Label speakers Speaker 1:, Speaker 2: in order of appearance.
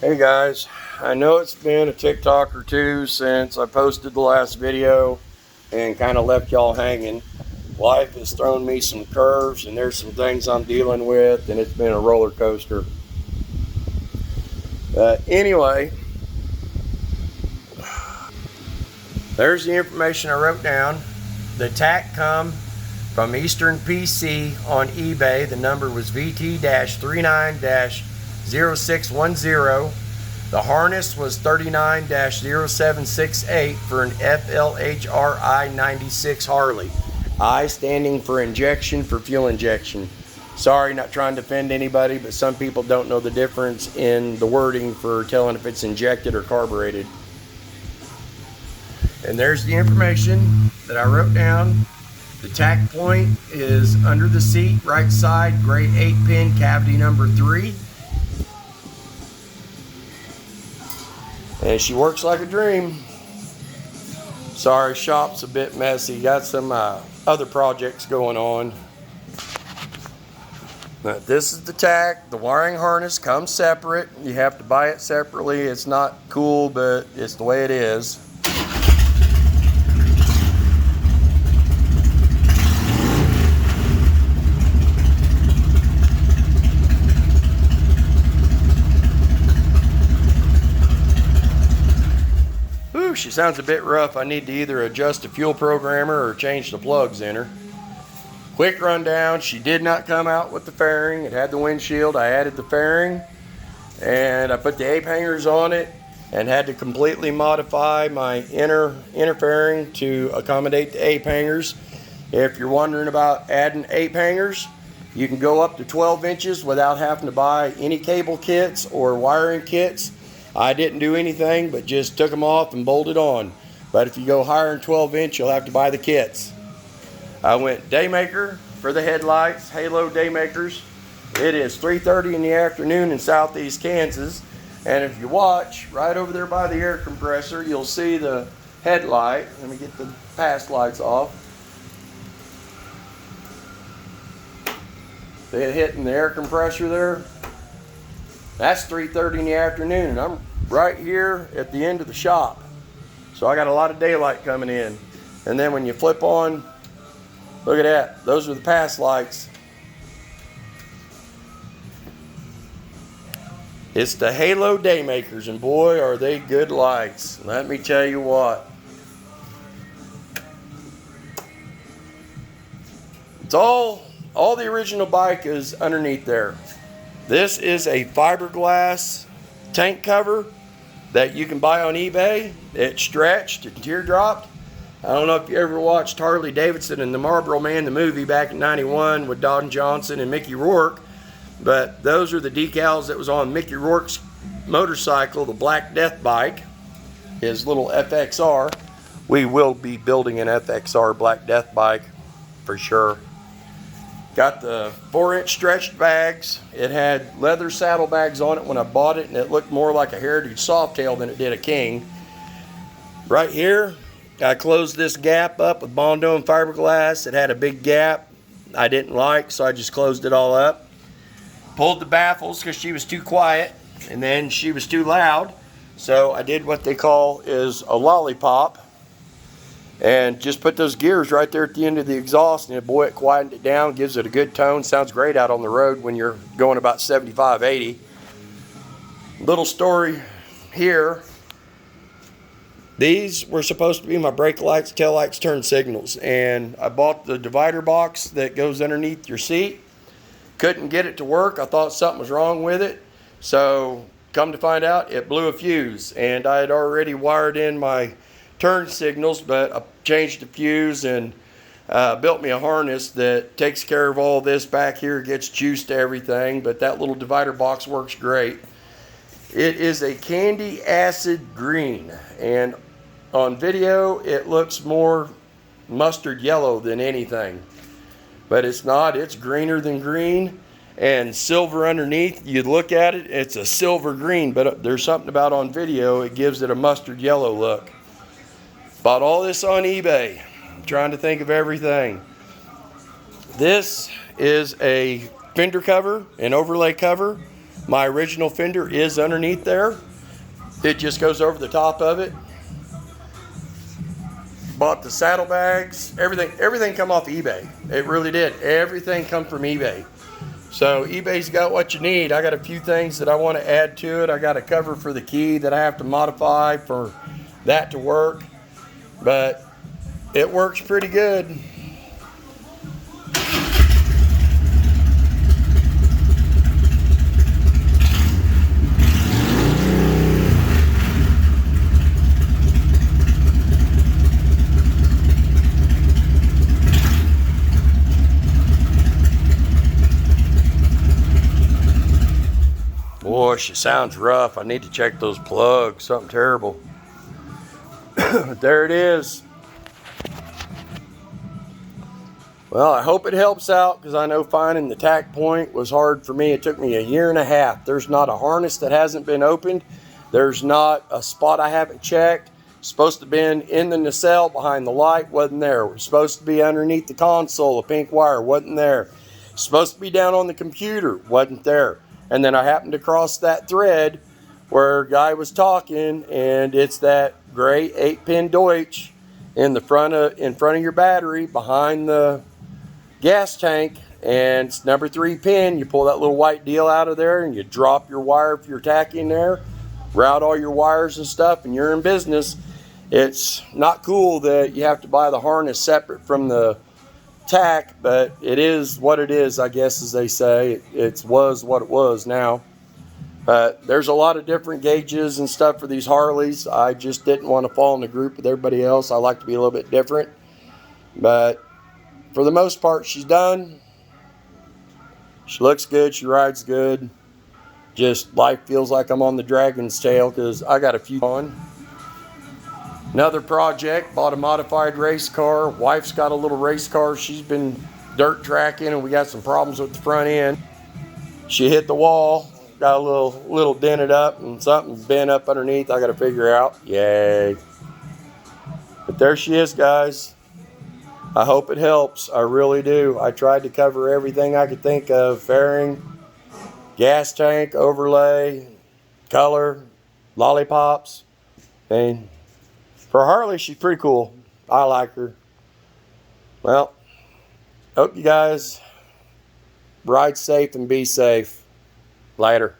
Speaker 1: Hey guys, I know it's been a TikTok or two since I posted the last video and kind of left y'all hanging. Life has thrown me some curves and there's some things I'm dealing with, and it's been a roller coaster. Anyway, there's the information I wrote down. The tach come from Eastern PC on eBay. The number was VT-39-0610. The harness was 39-0768 for an FLHR-I 96 Harley. I standing for injection, for fuel injection. Sorry, not trying to offend anybody, but some people don't know the difference in the wording for telling if it's injected or carbureted. And there's the information that I wrote down. The tach point is under the seat, right side, grade 8 pin, cavity number 3. And she works like a dream. Sorry, shop's a bit messy. Got some other projects going on. But this is the tach. The wiring harness comes separate. You have to buy it separately. It's not cool, but it's the way it is. She sounds a bit rough. I need to either adjust the fuel programmer or change the plugs in her. Quick rundown, she did not come out with the fairing. It had the windshield. I added the fairing and I put the ape hangers on it and had to completely modify my inner fairing to accommodate the ape hangers. If you're wondering about adding ape hangers, you can go up to 12 inches without having to buy any cable kits or wiring kits. I didn't do anything but just took them off and bolted on. But if you go higher than 12 inch, you'll have to buy the kits. I went daymaker for the headlights, halo daymakers. It is 3:30 in the afternoon in southeast Kansas. And if you watch right over there by the air compressor, you'll see the headlight. Let me get the pass lights off. They're hitting the air compressor there. That's 3:30 in the afternoon, and I'm right here at the end of the shop. So I got a lot of daylight coming in. And then when you flip on, look at that. Those are the pass lights. It's the Halo Daymakers, and boy, are they good lights. Let me tell you what. It's all the original bike is underneath there. This is a fiberglass tank cover that you can buy on eBay. It's stretched and teardropped. I don't know if you ever watched Harley Davidson and the Marlboro Man, the movie back in '91 with Don Johnson and Mickey Rourke, but those are the decals that was on Mickey Rourke's motorcycle, the Black Death bike, his little FXR. We will be building an FXR Black Death bike for sure. Got the 4-inch stretched bags. It had leather saddlebags on it when I bought it, and it looked more like a Heritage Softail than it did a King. Right here, I closed this gap up with Bondo and fiberglass. It had a big gap I didn't like, so I just closed it all up. Pulled the baffles because she was too quiet, and then she was too loud. So I did what they call is a lollipop. And just put those gears right there at the end of the exhaust, and boy, it quietened it down, gives it a good tone. Sounds great out on the road when you're going about 75, 80. Little story here. These were supposed to be my brake lights, tail lights, turn signals. And I bought the divider box that goes underneath your seat. Couldn't get it to work. I thought something was wrong with it. So come to find out, it blew a fuse. And I had already wired in my turn signals, but I changed the fuse and built me a harness that takes care of all this back here, gets juice to everything, but that little divider box works great. It is a candy acid green, and on video it looks more mustard yellow than anything, but it's not. It's greener than green, and silver underneath. You look at it, it's a silver green, but there's something about on video, it gives it a mustard yellow look. Bought all this on eBay. I'm trying to think of everything. This is a fender cover, an overlay cover My original fender is underneath there. It just goes over the top of it. Bought the saddlebags, everything come off eBay. It really did. Everything come from eBay. So eBay's got what you need. I got a few things that I want to add to it. I got a cover for the key that I have to modify for that to work. But it works pretty good. Boy, she sounds rough. I need to check those plugs. Something terrible. There it is. Well, I hope it helps out, because I know finding the tack point was hard for me. It took me 1.5 years. There's not a harness that hasn't been opened. There's not a spot I haven't checked. Supposed to have been in the nacelle behind the light, wasn't there. It was supposed to be underneath the console, a pink wire, wasn't there. Supposed to be down on the computer, wasn't there. And then I happened to cross that thread where a guy was talking, and it's that gray 8-pin Deutsch in front of your battery behind the gas tank, and it's number 3 pin. You pull that little white deal out of there and you drop your wire if you're tacking there, route all your wires and stuff, and you're in business. It's not cool that you have to buy the harness separate from the tack, but it is what it is, I guess, as they say. It was what it was now. But there's a lot of different gauges and stuff for these Harleys. I just didn't want to fall in the group with everybody else. I like to be a little bit different. But for the most part, she's done. She looks good. She rides good. Just life feels like I'm on the dragon's tail, because I got a few on. Another project, bought a modified race car. Wife's got a little race car she's been dirt tracking, and we got some problems with the front end. She hit the wall, got a little dented up, and something's bent up underneath. I got to figure out. Yay. But there she is, guys. I hope it helps. I really do. I tried to cover everything I could think of. Fairing, gas tank, overlay, color, lollipops. And for Harley, she's pretty cool. I like her. Well, hope you guys ride safe and be safe. Later.